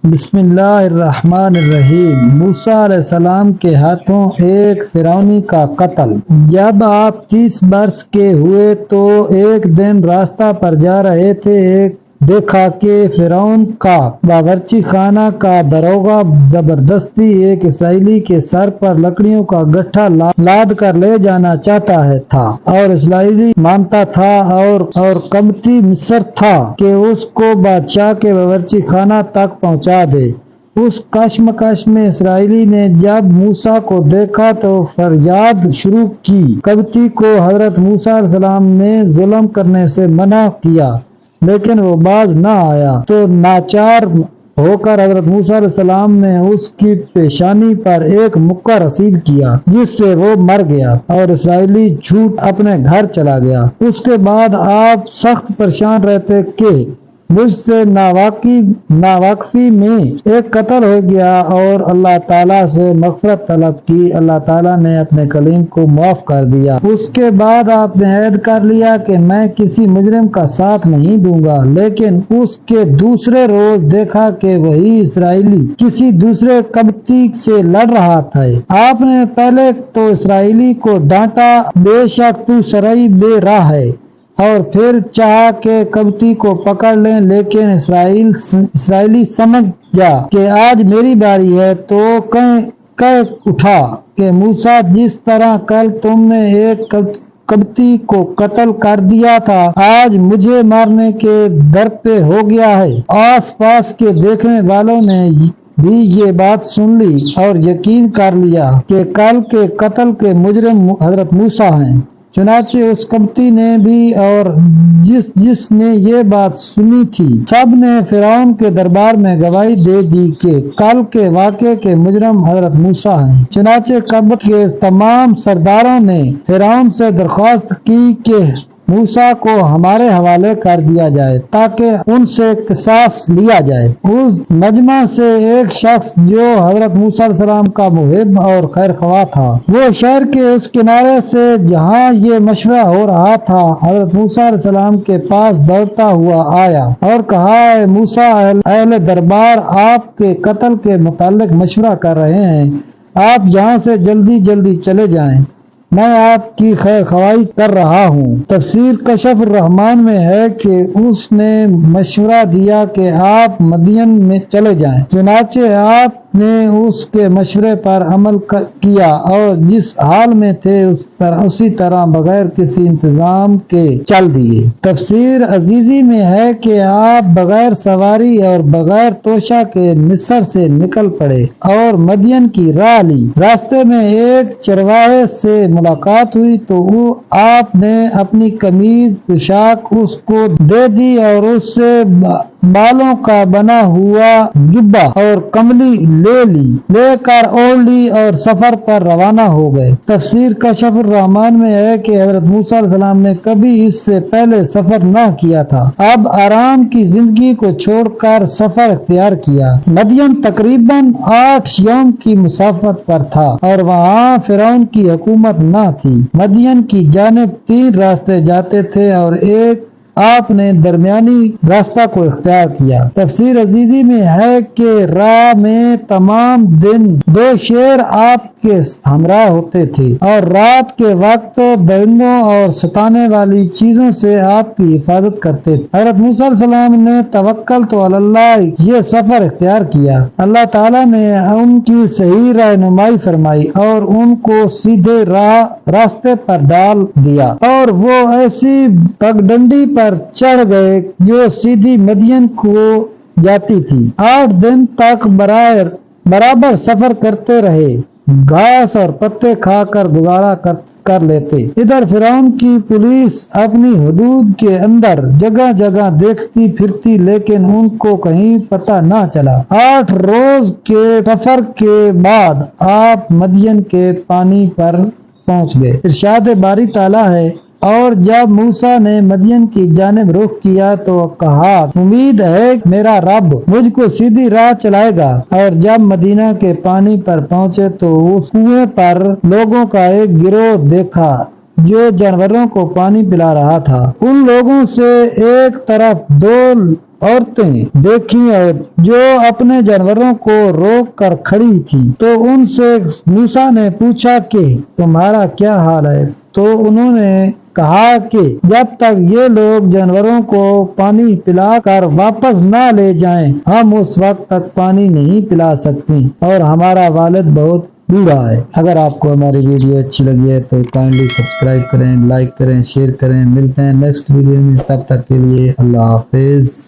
بسم اللہ الرحمن الرحیم۔ موسیٰ علیہ السلام کے ہاتھوں ایک فرعونی کا قتل۔ جب آپ 30 برس کے ہوئے تو ایک دن راستہ پر جا رہے تھے، دیکھا کہ فرعون کا باورچی خانہ کا داروغہ زبردستی ایک اسرائیلی کے سر پر لکڑیوں کا گٹھا لاد کر لے جانا چاہتا تھا، اور اسرائیلی مانتا تھا اور قبطی مصر تھا کہ اس کو بادشاہ کے باورچی خانہ تک پہنچا دے۔ اس کشمکش میں اسرائیلی نے جب موسیٰ کو دیکھا تو فریاد شروع کی۔ قبطی کو حضرت موسیٰ علیہ السلام نے ظلم کرنے سے منع کیا، لیکن وہ باز نہ آیا، تو ناچار ہو کر حضرت موسیٰ علیہ السلام نے اس کی پیشانی پر ایک مکہ رسید کیا، جس سے وہ مر گیا اور اسرائیلی چھوٹ اپنے گھر چلا گیا۔ اس کے بعد آپ سخت پریشان رہتے کہ مجھ سے ناواقفی میں ایک قتل ہو گیا، اور اللہ تعالیٰ سے مغفرت طلب کی۔ اللہ تعالیٰ نے اپنے کلیم کو معاف کر دیا۔ اس کے بعد آپ نے عہد کر لیا کہ میں کسی مجرم کا ساتھ نہیں دوں گا، لیکن اس کے دوسرے روز دیکھا کہ وہی اسرائیلی کسی دوسرے قبطی سے لڑ رہا تھا۔ آپ نے پہلے تو اسرائیلی کو ڈانٹا، بے شک تو شرعی بے راہ ہے، اور پھر چاہا کہ قبطی کو پکڑ لیں، لیکن اسرائیلی سمجھا کہ آج میری باری ہے، تو کہہ اٹھا کہ موسیٰ، جس طرح کل تم نے ایک قبطی کو قتل کر دیا تھا، آج مجھے مارنے کے در پہ ہو گیا ہے۔ آس پاس کے دیکھنے والوں نے بھی یہ بات سن لی اور یقین کر لیا کہ کل کے قتل کے مجرم حضرت موسیٰ ہیں۔ چنانچہ اس قبطی نے بھی اور جس نے یہ بات سنی تھی، سب نے فرعون کے دربار میں گواہی دے دی کہ کل کے واقعے کے مجرم حضرت موسیٰ ہیں۔ چنانچہ قبط کے تمام سرداروں نے فرعون سے درخواست کی کہ موسیٰ کو ہمارے حوالے کر دیا جائے تاکہ ان سے قصاص لیا جائے۔ اس مجمع سے ایک شخص جو حضرت موسیٰ علیہ السلام کا محب اور خیر خواہ تھا، وہ شہر کے اس کنارے سے جہاں یہ مشورہ ہو رہا تھا حضرت موسیٰ علیہ السلام کے پاس دوڑتا ہوا آیا اور کہا، اے موسیٰ، اہل دربار آپ کے قتل کے متعلق مشورہ کر رہے ہیں، آپ یہاں سے جلدی چلے جائیں، میں آپ کی خیر خواہی کر رہا ہوں۔ تفسیر کشف الرحمن میں ہے کہ اس نے مشورہ دیا کہ آپ مدین میں چلے جائیں۔ چنانچہ آپ نے اس کے مشورے پر عمل کیا اور جس حال میں تھے اسی طرح بغیر کسی انتظام کے چل دیے۔ تفسیر عزیزی میں ہے کہ آپ بغیر سواری اور بغیر توشہ کے مصر سے نکل پڑے اور مدین کی راہ لی۔ راستے میں ایک چرواہے سے ملاقات ہوئی تو آپ نے اپنی قمیض پوشاک اس کو دے دی اور اس سے بالوں کا بنا ہوا جبہ اور کملی لے کر اوڑھ لی اور سفر پر روانہ ہو گئے۔ تفسیر کشف الرحمن میں ہے کہ حضرت موسیٰ علیہ السلام نے کبھی اس سے پہلے سفر نہ کیا تھا، اب آرام کی زندگی کو چھوڑ کر سفر اختیار کیا۔ مدین تقریباً 8 یوم کی مسافت پر تھا اور وہاں فرعون کی حکومت نہ تھی۔ مدین کی جانب 3 راستے جاتے تھے اور ایک آپ نے درمیانی راستہ کو اختیار کیا۔ تفسیر عزیزی میں ہے کہ راہ میں تمام دن 2 شیر آپ کے ہمراہ ہوتے تھے اور رات کے وقت درندوں اور ستانے والی چیزوں سے آپ کی حفاظت کرتے تھے۔ حضرت موسیٰ علیہ السلام نے توکلت علی اللہ یہ سفر اختیار کیا۔ اللہ تعالیٰ نے ان کی صحیح رہنمائی فرمائی اور ان کو سیدھے راستے پر ڈال دیا، اور وہ ایسی پگڈنڈی پر چڑھ گئے جو سیدھی مدین کو جاتی تھی۔ 8 دن تک برابر سفر کرتے رہے، گھاس اور پتے کھا کر گزارا کر لیتے۔ ادھر فرعون کی پولیس اپنی حدود کے اندر جگہ جگہ دیکھتی پھرتی، لیکن ان کو کہیں پتہ نہ چلا۔ 8 روز کے سفر کے بعد آپ مدین کے پانی پر پہنچ گئے۔ ارشاد باری تعالیٰ ہے، اور جب موسیٰ نے مدین کی جانب رخ کیا تو کہا، امید ہے میرا رب مجھ کو سیدھی راہ چلائے گا۔ اور جب مدینہ کے پانی پر پہنچے تو اس کنویں پر لوگوں کا ایک گروہ دیکھا جو جانوروں کو پانی پلا رہا تھا۔ ان لوگوں سے ایک طرف 2 عورتیں دیکھیں اور جو اپنے جانوروں کو روک کر کھڑی تھیں، تو ان سے موسیٰ نے پوچھا کہ تمہارا کیا حال ہے؟ تو انہوں نے کہا کہ جب تک یہ لوگ جانوروں کو پانی پلا کر واپس نہ لے جائیں ہم اس وقت تک پانی نہیں پلا سکتے، اور ہمارا والد بہت بوڑھا ہے۔ اگر آپ کو ہماری ویڈیو اچھی لگی ہے تو کائنڈلی سبسکرائب کریں، لائک کریں، شیئر کریں۔ ملتے ہیں نیکسٹ ویڈیو میں، تب تک کے لیے اللہ حافظ۔